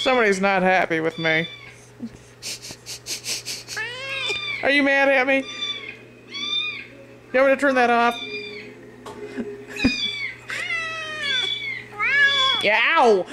Somebody's not happy with me. Are you mad at me? You want me to turn that off? Yeah, ow!